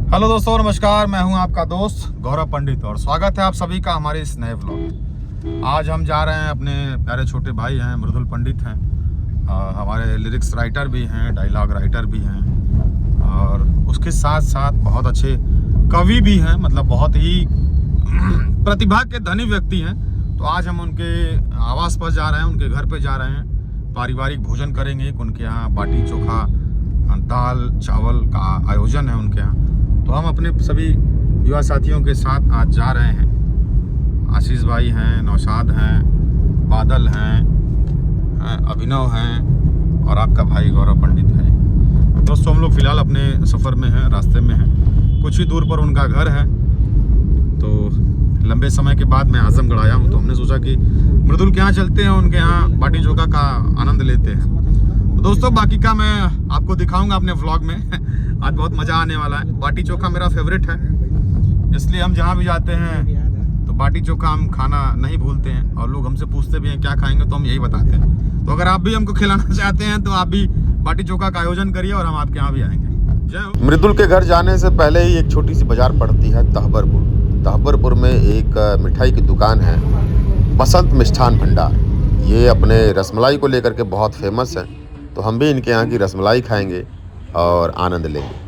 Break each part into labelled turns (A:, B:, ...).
A: Hello दोस्तों, नमस्कार। मैं हूं आपका दोस्त गौरव पंडित और स्वागत है आप सभी का हमारे इस नए व्लॉग। आज हम जा रहे हैं, अपने प्यारे छोटे भाई हैं मृदुल पंडित हैं, हमारे लिरिक्स राइटर भी हैं, डायलॉग राइटर भी हैं और उसके साथ साथ बहुत अच्छे कवि भी हैं, मतलब बहुत ही प्रतिभा के धनी व्यक्ति हैं। तो आज हम उनके आवास पर जा रहे हैं, उनके घर पर जा रहे हैं, पारिवारिक भोजन करेंगे। उनके यहाँ बाटी चोखा दाल चावल का आयोजन है उनके यहाँ। तो हम अपने सभी युवा साथियों के साथ आज जा रहे हैं। आशीष भाई हैं, नौशाद हैं, बादल हैं, अभिनव हैं और आपका भाई गौरव पंडित है। दोस्तों, हम लोग फिलहाल अपने सफ़र में हैं, रास्ते में हैं। कुछ ही दूर पर उनका घर है। तो लंबे समय के बाद मैं आजमगढ़ आया हूँ, तो हमने सोचा कि मृदुल के यहाँ चलते हैं, उनके यहाँ बाटी चोखा का आनंद लेते हैं। तो दोस्तों, बाकी का मैं आपको दिखाऊंगा अपने व्लॉग में। आज बहुत मज़ा आने वाला है। बाटी चोखा मेरा फेवरेट है, इसलिए हम जहाँ भी जाते हैं तो बाटी चोखा हम खाना नहीं भूलते हैं। और लोग हमसे पूछते भी हैं क्या खाएंगे, तो हम यही बताते हैं। तो अगर आप भी हमको खिलाना चाहते हैं तो आप भी बाटी चोखा का आयोजन करिए और हम आपके यहाँ भी आएंगे। जय हो। मृदुल के घर जाने से पहले ही एक छोटी सी बाजार पड़ती है तहबरपुर में एक मिठाई की दुकान है, बसंत मिष्ठान भंडार। ये अपने रसमलाई को लेकर के बहुत फेमस है। तो हम भी इनके यहाँ की रसमलाई खाएंगे और आनंद लेंगे।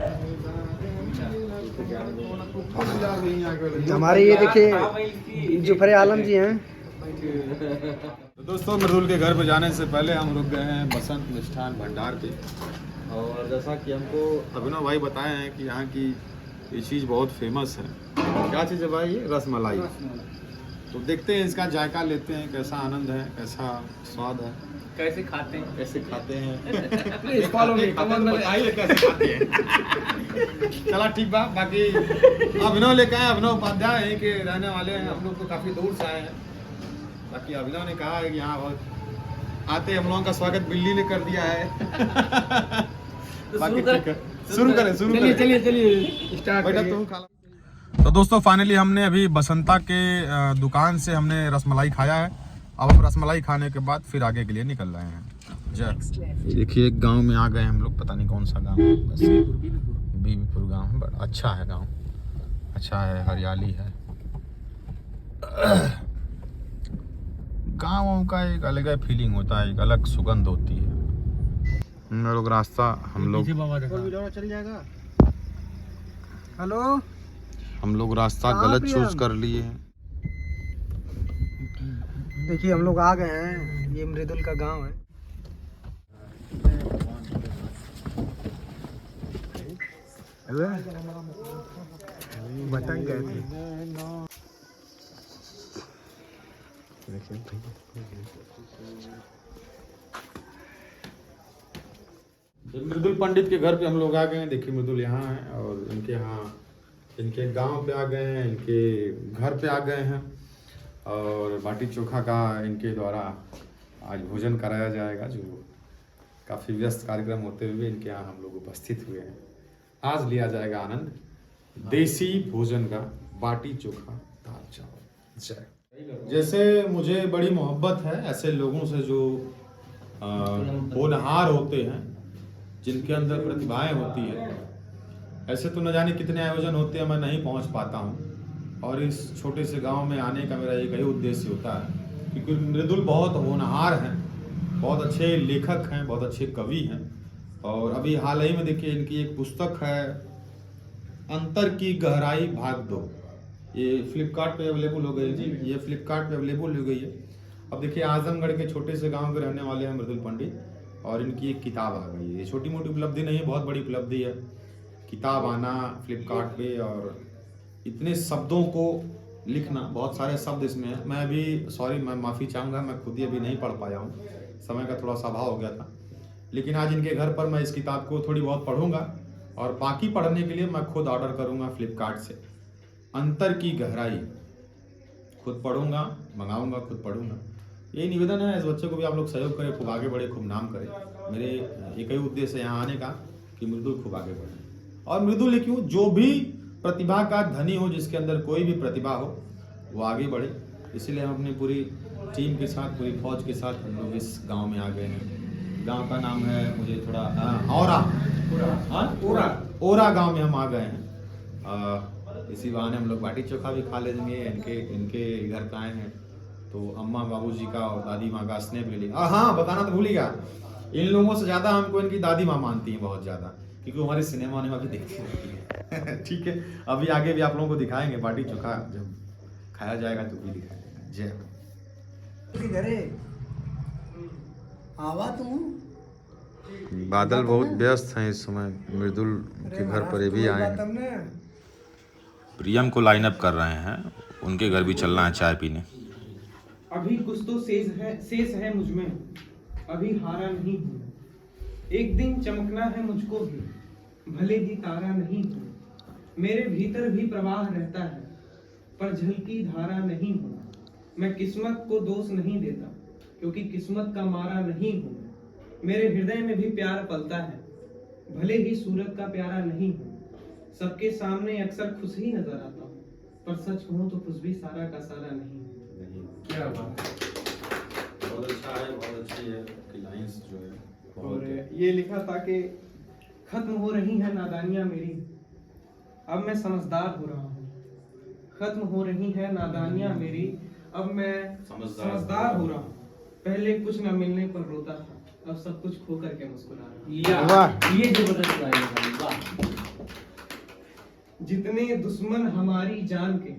B: हमारे ये देखिए जुफर आलम जी हैं।
A: तो दोस्तों, मृदुल के घर पर जाने से पहले हम रुक गए हैं बसंत मिष्ठान भंडार पे। और जैसा कि हमको अभिनव भाई बताए हैं कि यहाँ की ये चीज़ बहुत फेमस है। क्या चीज़ है भाई? ये रसमलाई। तो देखते हैं, इसका जायका लेते हैं, कैसा आनंद है, कैसा स्वाद है,
C: कैसे खाते हैं
A: कैसे खाते हैं।
C: बताइए
A: कैसे खाते हैं। चला ठीक बा। बाकी अभिनव लेके आए, अभिनव उपाध्याय यहीं के रहने वाले हैं, हम लोग तो काफ़ी दूर से आए हैं। बाकी अभिनव ने कहा है कि यहाँ बहुत आते हम लोगों का स्वागत बिल्ली ने कर दिया है। बाकी ठीक है, शुरू करें।
C: चलिए
A: स्टार्ट बेटा, तुम खा। तो दोस्तों, फाइनली हमने अभी बसंता के दुकान से हमने रसमलाई खाया है। अब हम रसमलाई खाने के बाद फिर आगे के लिए निकल रहे हैं। जय। देखिए, एक गांव में आ गए हम लोग, पता नहीं कौन सा गांव है, बीबीपुर गांव है। बड़ा अच्छा है गांव, अच्छा है, हरियाली है। गाँव का एक अलग फीलिंग होता है, एक अलग सुगंध होती है। हम लोग रास्ता
B: चल जाएगा। हेलो,
A: हम लोग रास्ता गलत चूज कर लिए हैं।
B: देखिए हम लोग आ गए हैं, ये मृदुल का गांव है। बटन गए थे।
A: मृदुल पंडित के घर पे हम लोग आ गए हैं। देखिए, मृदुल यहाँ है और इनके यहाँ इनके गांव पे आ गए हैं, इनके घर पे आ गए हैं और बाटी चोखा का इनके द्वारा आज भोजन कराया जाएगा, जो काफ़ी व्यस्त कार्यक्रम होते हुए इनके यहाँ हम लोग उपस्थित हुए हैं। आज लिया जाएगा आनंद देसी भोजन का, बाटी चोखा दाल चावल। जय। जैसे मुझे बड़ी मोहब्बत है ऐसे लोगों से जो होनहार होते हैं, जिनके अंदर प्रतिभाएं होती है। ऐसे तो न जाने कितने आयोजन होते हैं, मैं नहीं पहुंच पाता हूं। और इस छोटे से गांव में आने का मेरा एक ही उद्देश्य होता है, क्योंकि मृदुल बहुत होनहार हैं, बहुत अच्छे लेखक हैं, बहुत अच्छे कवि हैं। और अभी हाल ही में देखिए, इनकी एक पुस्तक है अंतर की गहराई भाग 2। ये फ्लिपकार्ट पे अवेलेबल हो गई जी, ये फ्लिपकार्ट पे अवेलेबल हो गई है। अब देखिए, आजमगढ़ के छोटे से गाँव के रहने वाले हैं मृदुल पंडित, और इनकी एक किताब आ गई है। ये छोटी मोटी उपलब्धि नहीं, बहुत बड़ी उपलब्धि है किताब आना फ्लिपकार्ट पे। और इतने शब्दों को लिखना, बहुत सारे शब्द इसमें है। मैं अभी मैं माफ़ी चाहूँगा, मैं खुद ही अभी नहीं पढ़ पाया हूँ, समय का थोड़ा सा अभाव हो गया था। लेकिन आज इनके घर पर मैं इस किताब को थोड़ी बहुत पढ़ूँगा और बाकी पढ़ने के लिए मैं खुद ऑर्डर करूँगा फ्लिपकार्ट से। अंतर की गहराई खुद पढ़ूँगा, मंगाऊँगा, खुद पढ़ूँगा। यही निवेदन है इस बच्चे को भी आप लोग सहयोग करें, खूब आगे बढ़े, खूब नाम करें। मेरे एक ही उद्देश्य है यहाँ आने का कि मृदुल खूब आगे बढ़े। और मृदुल क्यों, जो भी प्रतिभा का धनी हो, जिसके अंदर कोई भी प्रतिभा हो, वो आगे बढ़े। इसलिए हम अपनी पूरी टीम के साथ, पूरी फौज के साथ हम लोग इस गांव में आ गए हैं। गांव का नाम है, मुझे थोड़ा ओरा गांव में हम आ गए हैं। इसी बहाने हम लोग बाटी चोखा भी खा लेंगे। इनके इनके घर पे आए हैं तो अम्मा बाबूजी का और दादी माँ का स्नेह ले लिया। हाँ, बताना तो भूल ही गया, इन लोगों से ज़्यादा हमको इनकी दादी माँ मानती हैं, बहुत ज़्यादा, क्योंकि वो हमारे सिनेमा उनेमा भी देखती रहती है। ठीक है, अभी आगे भी आप लोगों को दिखाएंगे बाटी चोखा, जब खाया जाएगा तो भी दिखाएंगे। जय हो।
B: घरे आवा तुम
A: बादल बहुत व्यस्त हैं इस समय, मृदुल के घर पर ये भी आए हैं। प्रियम को लाइन अप कर रहे हैं, उनके घर भी चलना है चाय पीने।
C: अभी कुछ तो शेष है मुझ में, अभी हारा नहीं हूँ। एक दिन चमकना है मुझको भी, भले ही तारा नहीं हूँ। मेरे भीतर भी प्रवाह रहता है, पर झलकी धारा नहीं हूँ। मैं किस्मत को दोष नहीं देता, क्योंकि किस्मत का मारा नहीं हूँ। मेरे हृदय में भी प्यार पलता है, भले ही सूरत का प्यारा नहीं हूँ। सबके सामने अक्सर खुश ही नजर आता हूँ, पर सच कहूँ तो खुश भी सारा का सारा नहीं हूँ। क्या बात है,
A: बहुत अच्छा है, बहुत अच्छी है आपकी लाइंस जो है।
C: और ये लिखा था कि खत्म हो रही है नादानियां मेरी, अब मैं समझदार हो रहा हूँ। खत्म हो रही है नादानियां मेरी, अब मैं समझदार हो रहा हूँ। पहले कुछ न मिलने पर रोता था, अब सब कुछ खो करके मुस्कुरा रहा हूँ।
B: वाह,
C: ये जबरदस्त लाइन है, वाह। जितने दुश्मन हमारी जान के,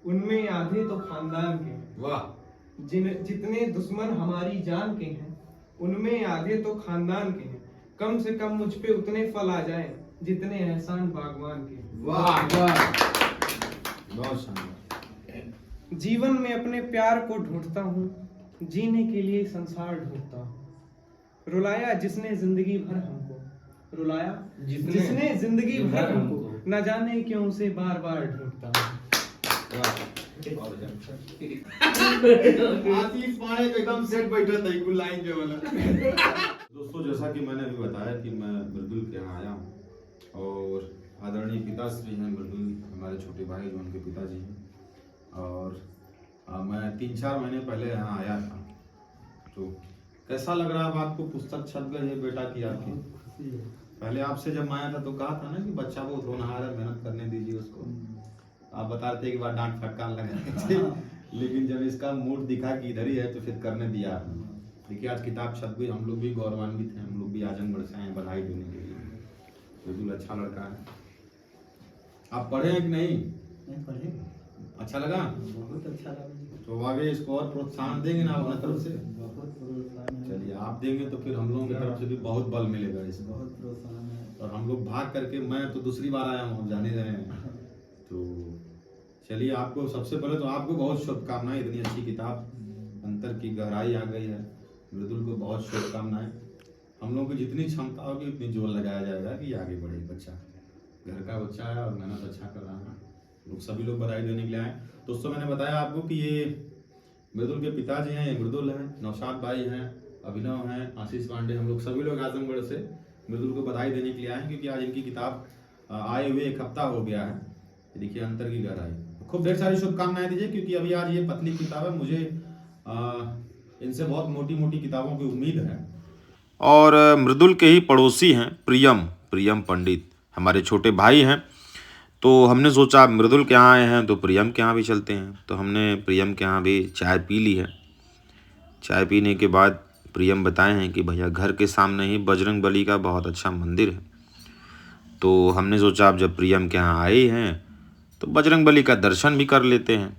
C: उनमें आधे तो खानदान के।
A: वाह।
C: जितने दुश्मन हमारी जान के हैं, उनमें आधे तो खानदान के हैं। कम से कम मुझ पे उतने फल आ जाएं, जितने एहसान बागवान के।
A: वाह वाह, बहुत शानदार।
C: जीवन में अपने प्यार को ढूंढता हूँ, जीने के लिए संसार ढूंढता हूँ। रुलाया जिसने जिंदगी भर हमको, रुलाया जिसने जिंदगी भर हमको, न जाने क्यों उसे बार बार ढूंढता हूँ।
A: आशीष पांडे को एकदम सेट बैठा था एक लाइन जो वाला। दोस्तों, जैसा कि मैंने अभी बताया कि मैं मृदुल के यहाँ आया हूँ और आदरणीय पिताश्री हैं मृदुल, हमारे छोटे भाई जो उनके पिताजी हैं। और मैं 3-4 महीने पहले यहाँ आया था, तो कैसा लग रहा है आपको? पुस्तक छप गई है बेटा की आपकी? पहले आपसे जब मैं आया था तो कहा था ना कि बच्चा बहुत होनहार है, मेहनत करने दीजिए उसको। आप बता रहे थे कि बार डांट फटकार लगा, लेकिन जब इसका मूड दिखा कि इधर ही है तो फिर करने दिया। देखिए आज किताब छप गई, हम लोग भी गौरवान्वित हैं, हम लोग भी आजमगढ़ से आए बधाई देने के लिए। बिल्कुल अच्छा लड़का है। आप पढ़े हैं कि नहीं?
B: पढ़े,
A: अच्छा लगा?
B: बहुत अच्छा लगा।
A: तो आगे इसको और प्रोत्साहन देंगे ना अपने तरफ से?
B: बहुत प्रोत्साहन है।
A: चलिए, आप देंगे तो फिर हम लोगों की तरफ से भी बहुत बल मिलेगा इसको।
B: बहुत प्रोत्साहन है।
A: और हम लोग भाग करके, मैं तो दूसरी बार आया हूँ, जाने रहे हैं। तो चलिए, आपको सबसे पहले तो आपको बहुत शुभकामनाएं। इतनी अच्छी किताब, अंतर की गहराई आ गई है। मृदुल को बहुत शुभकामनाएं। हम लोगों की जितनी क्षमता होगी उतनी जोर लगाया जाएगा कि आगे बढ़े बच्चा। घर का बच्चा है और मेहनत अच्छा कर रहा है। लोग सभी लोग बधाई देने के लिए आए। दोस्तों, मैंने बताया आपको कि ये मृदुल के पिताजी हैं, ये मृदुल हैं, नौशाद भाई हैं, अभिनव हैं, आशीष पांडे, हम लोग सभी लोग आजमगढ़ से मृदुल को बधाई देने के लिए आए हैं, क्योंकि आज इनकी किताब आए हुए 1 हफ्ता हो गया है। देखिए अंतर की गहराई। खूब ढेर सारी शुभकामनाएं दीजिए, क्योंकि अभी आज ये पतली किताब है, मुझे इनसे बहुत मोटी मोटी किताबों की उम्मीद है। और मृदुल के ही पड़ोसी हैं प्रियम पंडित, हमारे छोटे भाई हैं। तो हमने सोचा मृदुल के यहाँ आए हैं तो प्रियम के यहाँ भी चलते हैं। तो हमने प्रियम के यहाँ भी चाय पी ली है। चाय पीने के बाद प्रियम बताए हैं कि भैया घर के सामने ही बजरंग बली का बहुत अच्छा मंदिर है। तो हमने सोचा अब जब प्रियम के यहाँ आए हैं तो बजरंग बली का दर्शन भी कर लेते हैं।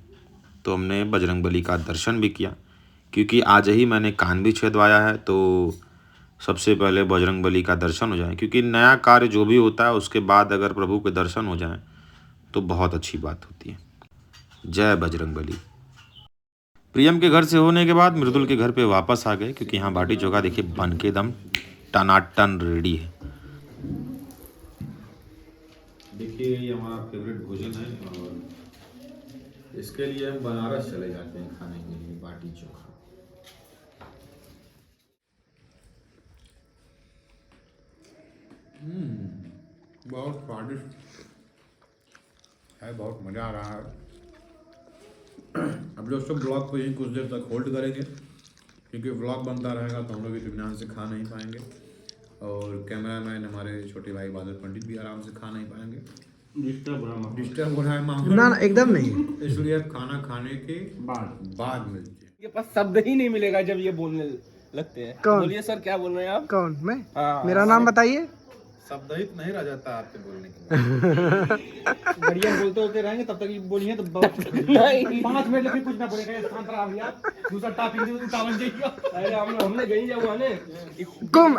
A: तो हमने बजरंग बली का दर्शन भी किया, क्योंकि आज ही मैंने कान भी छेदवाया है। तो सबसे पहले बजरंग बली का दर्शन हो जाए, क्योंकि नया कार्य जो भी होता है उसके बाद अगर प्रभु के दर्शन हो जाए तो बहुत अच्छी बात होती है। जय बजरंग बली। प्रियम के घर से होने के बाद मृदुल के घर पे वापस आ गए, क्योंकि यहाँ बाटी चोखा देखिए बन के दम टनाटन रेडी है। देखिए ये हमारा फेवरेट भोजन है और इसके लिए हम बनारस चले जाते हैं खाने के लिए बाटी चोखा। बहुत स्वादिष्ट है, बहुत मज़ा आ रहा है। अब दोस्तों ब्लॉग को यहीं कुछ देर तक होल्ड करेंगे, क्योंकि ब्लॉग बनता रहेगा तो हम लोग इत्मीनान से खा नहीं पाएंगे। और कैमरामैन हमारे छोटे भाई बादल पंडित भी आराम से खा नहीं पाएंगे,
C: डिस्टर्ब
A: हो रहा है माहौल,
B: ना एकदम नहीं।
A: इसलिए अब खाना खाने के बाद मिलते हैं।
C: ये पास शब्द ही नहीं मिलेगा जब ये बोलने लगते हैं।
B: कौन?
C: बोलिए सर, क्या बोल रहे हैं आप?
B: कौन? मैं?
C: हाँ,
B: मेरा नाम बताइए।
A: शब्द ही नहीं रह जाता आपके बोलने के
C: बढ़िया बोलते होते रहेंगे तब तक ये बोलिए तो नहीं 5 मिनट लगे कुछ ना बोलेगा, स्थान पर आ गया दूसरा टॉपिक दे तो बन जाएगा। अरे हमने गई जाओ आने
B: कुम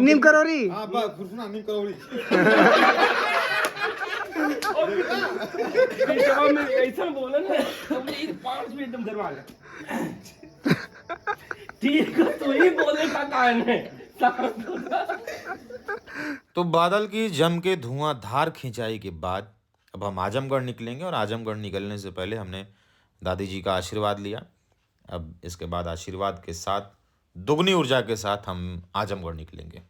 B: नीम करोरी।
A: हाँ बस सुना नहीं करोड़ी।
C: जवाब में ऐसा बोला ना हमने 5 मिनट एकदम डरवा लिया। ठीक है, तो ही बोलने का कारण है।
A: तो बादल की जम के धुआंधार खिंचाई के बाद अब हम आजमगढ़ निकलेंगे, और आजमगढ़ निकलने से पहले हमने दादी जी का आशीर्वाद लिया। अब इसके बाद आशीर्वाद के साथ दुगनी ऊर्जा के साथ हम आजमगढ़ निकलेंगे।